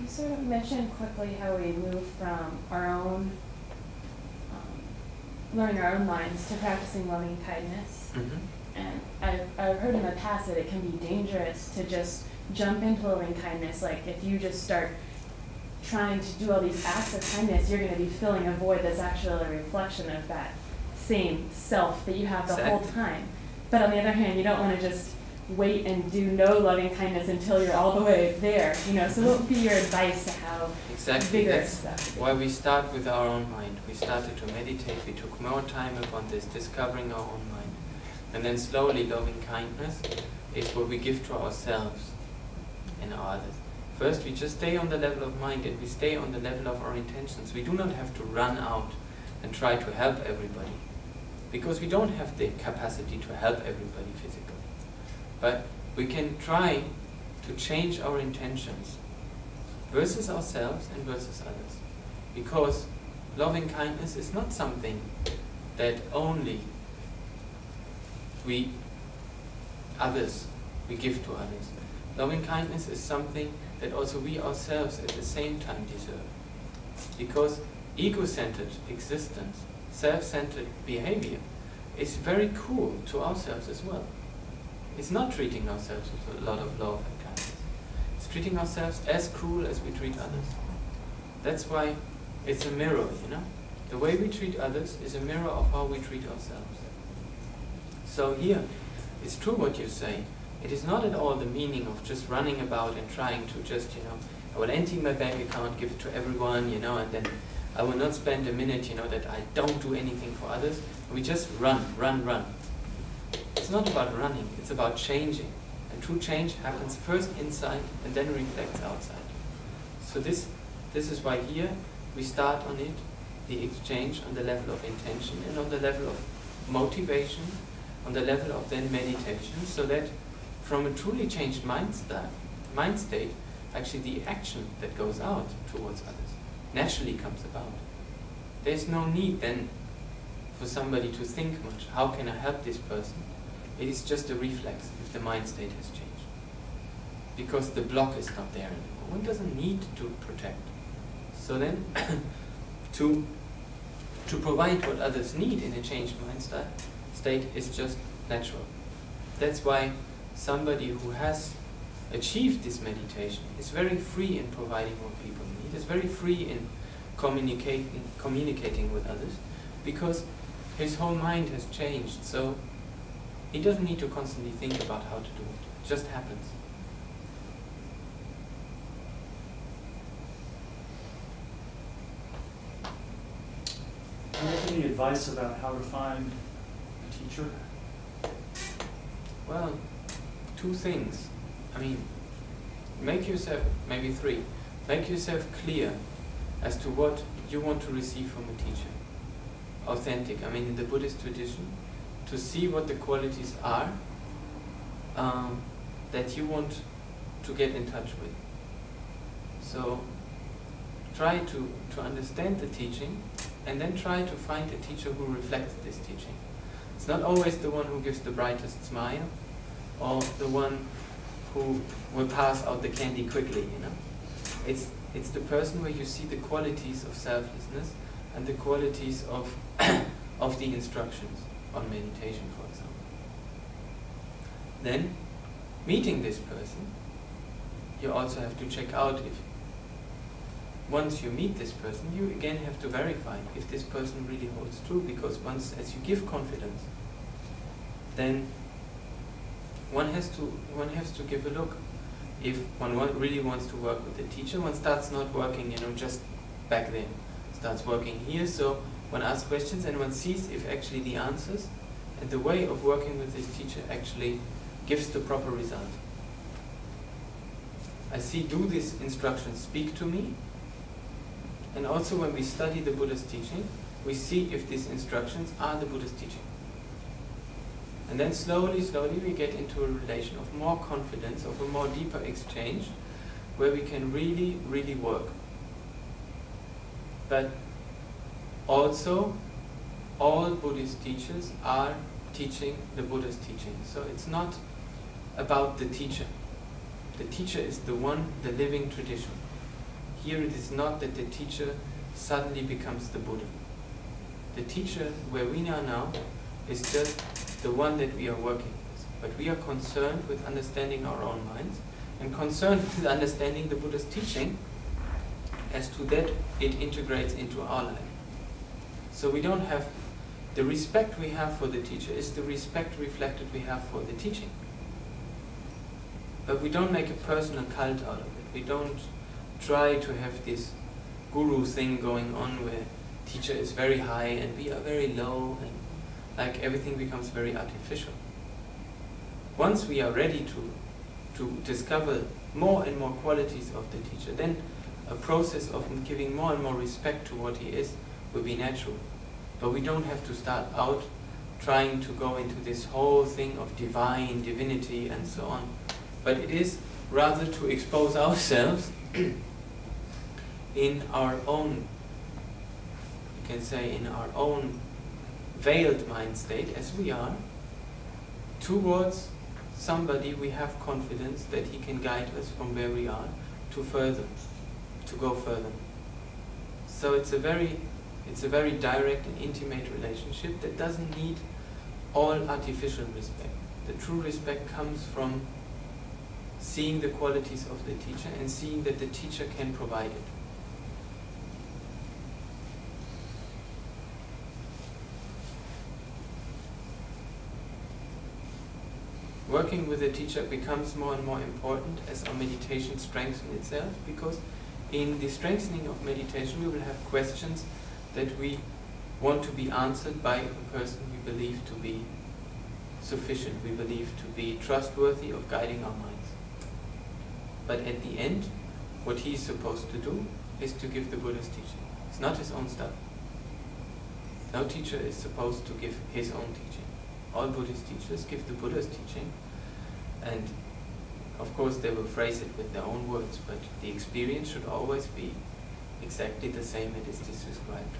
sort of mentioned quickly how we move from our own, learning our own minds to practicing loving kindness. And I've heard in the past that it can be dangerous to just jump into loving kindness. Like if you just start trying to do all these acts of kindness, you're going to be filling a void that's actually a reflection of that same self that you have the whole time. But on the other hand, you don't want to just wait and do no loving kindness until you're all the way there. You know, so what would be your advice to how vigorous that would be? Why we start with our own mind. We started to meditate. We took more time upon this, discovering our own mind. And then slowly loving kindness is what we give to ourselves and others. First, we just stay on the level of mind and we stay on the level of our intentions. We do not have to run out and try to help everybody, because we don't have the capacity to help everybody physically. But we can try to change our intentions versus ourselves and versus others. Because loving kindness is not something that only we give to others. Loving kindness is something that also we ourselves at the same time deserve. Because ego-centered existence, self-centered behavior is very cruel to ourselves as well. It's not treating ourselves with a lot of love and kindness. It's treating ourselves as cruel as we treat others. That's why it's a mirror, you know? The way we treat others is a mirror of how we treat ourselves. So here, it's true what you say. It is not at all the meaning of just running about and trying to just, you know, I will empty my bank account, give it to everyone, you know, and then I will not spend a minute, you know, that I don't do anything for others. We just run. It's not about running, it's about changing. And true change happens first inside and then reflects outside. So this is why here we start on it, the exchange on the level of intention and on the level of motivation, on the level of then meditation, so that from a truly changed mind state, actually the action that goes out towards others naturally comes about. There's no need then for somebody to think much, how can I help this person? It is just a reflex if the mind state has changed. Because the block is not there anymore. One doesn't need to protect. So then, to provide what others need in a changed mind state is just natural. That's why somebody who has achieved this meditation is very free in providing what people need, is very free in communicating with others, because his whole mind has changed. So he doesn't need to constantly think about how to do it. It just happens. Do you have any advice about how to find a teacher? Well, two things. I mean, make yourself, maybe three, make yourself clear as to what you want to receive from a teacher. Authentic, I mean in the Buddhist tradition, to see what the qualities are that you want to get in touch with. So try to understand the teaching and then try to find a teacher who reflects this teaching. It's not always the one who gives the brightest smile or the one who will pass out the candy quickly, you know. It's the person where you see the qualities of selflessness and the qualities of of the instructions on meditation, for example. Then, meeting this person, you also have to check out if, once you meet this person, you again have to verify if this person really holds true, because once, as you give confidence, then one has to give a look. If one really wants to work with the teacher, one starts not working, you know, just back there. Starts working here, so one asks questions and one sees if actually the answers and the way of working with this teacher actually gives the proper result. I see, do these instructions speak to me? And also when we study the Buddha's teaching, we see if these instructions are the Buddha's teaching. And then slowly we get into a relation of more confidence, of a more deeper exchange, where we can really work. But also, all Buddhist teachers are teaching the Buddha's teaching. So it's not about the teacher. The teacher is the one, the living tradition. here it is not that the teacher suddenly becomes the Buddha. The teacher, where we are now, is just the one that we are working with. But we are concerned with understanding our own minds and concerned with understanding the Buddha's teaching. As to that, it integrates into our life. So we don't have, the respect we have for the teacher is the respect reflected we have for the teaching. But we don't make a personal cult out of it. We don't try to have this guru thing going on where teacher is very high and we are very low, and like everything becomes very artificial. Once we are ready to discover more and more qualities of the teacher, then a process of giving more and more respect to what he is will be natural. But we don't have to start out trying to go into this whole thing of divinity and so on. But it is rather to expose ourselves in our own, you can say, in our own veiled mind state as we are, towards somebody we have confidence that he can guide us from where we are to go further. So it's a very direct and intimate relationship that doesn't need all artificial respect. The true respect comes from seeing the qualities of the teacher and seeing that the teacher can provide it. Working with the teacher becomes more and more important as our meditation strengthens itself, because in the strengthening of meditation we will have questions that we want to be answered by a person we believe to be sufficient, we believe to be trustworthy of guiding our minds. But at the end, what he is supposed to do is to give the Buddha's teaching. It's not his own stuff. No teacher is supposed to give his own teaching. All Buddhist teachers give the Buddha's teaching, and of course they will phrase it with their own words, but the experience should always be exactly the same as it is described.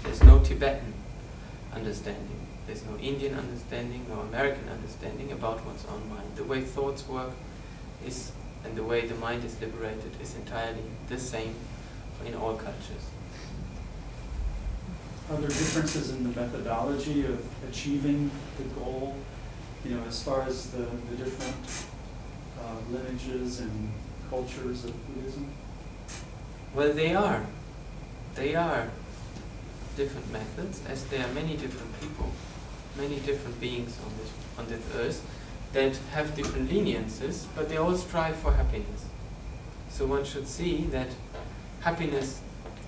There's no Tibetan understanding, there's no Indian understanding, no American understanding about one's own mind. The way thoughts work is, and the way the mind is liberated is entirely the same in all cultures. Are there differences in the methodology of achieving the goal, as far as the different lineages and cultures of Buddhism? Well, they are. They are different methods, as there are many different people, many different beings on this earth that have different leniences, but they all strive for happiness. So one should see that happiness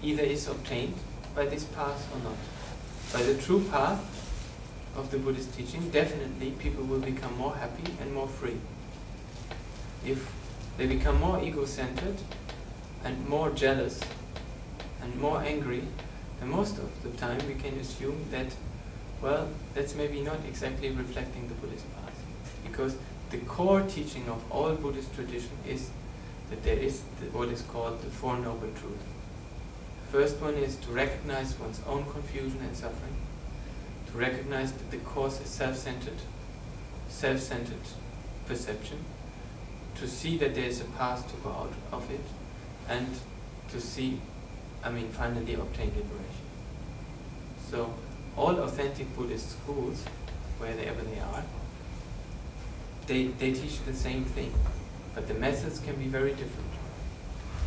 either is obtained by this path or not. By the true path of the Buddhist teaching, definitely people will become more happy and more free. If they become more ego-centered and more jealous and more angry, then most of the time we can assume that, well, that's maybe not exactly reflecting the Buddhist path. Because the core teaching of all Buddhist tradition is that there is what is called the Four Noble Truths. The first one is to recognize one's own confusion and suffering, to recognize that the cause is self-centered perception, to see that there is a path to go out of it, and to see, finally obtain liberation. So all authentic Buddhist schools, wherever they are, they teach the same thing, but the methods can be very different.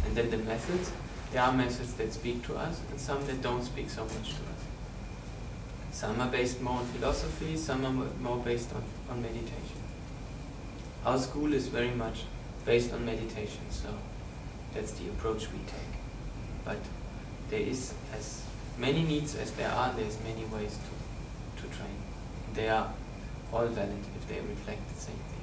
And then the methods, there are methods that speak to us and some that don't speak so much to us. Some are based more on philosophy, some are more based on meditation. Our school is very much based on meditation, so that's the approach we take. But there is as many needs as there's many ways to train. They are all valid if they reflect the same thing.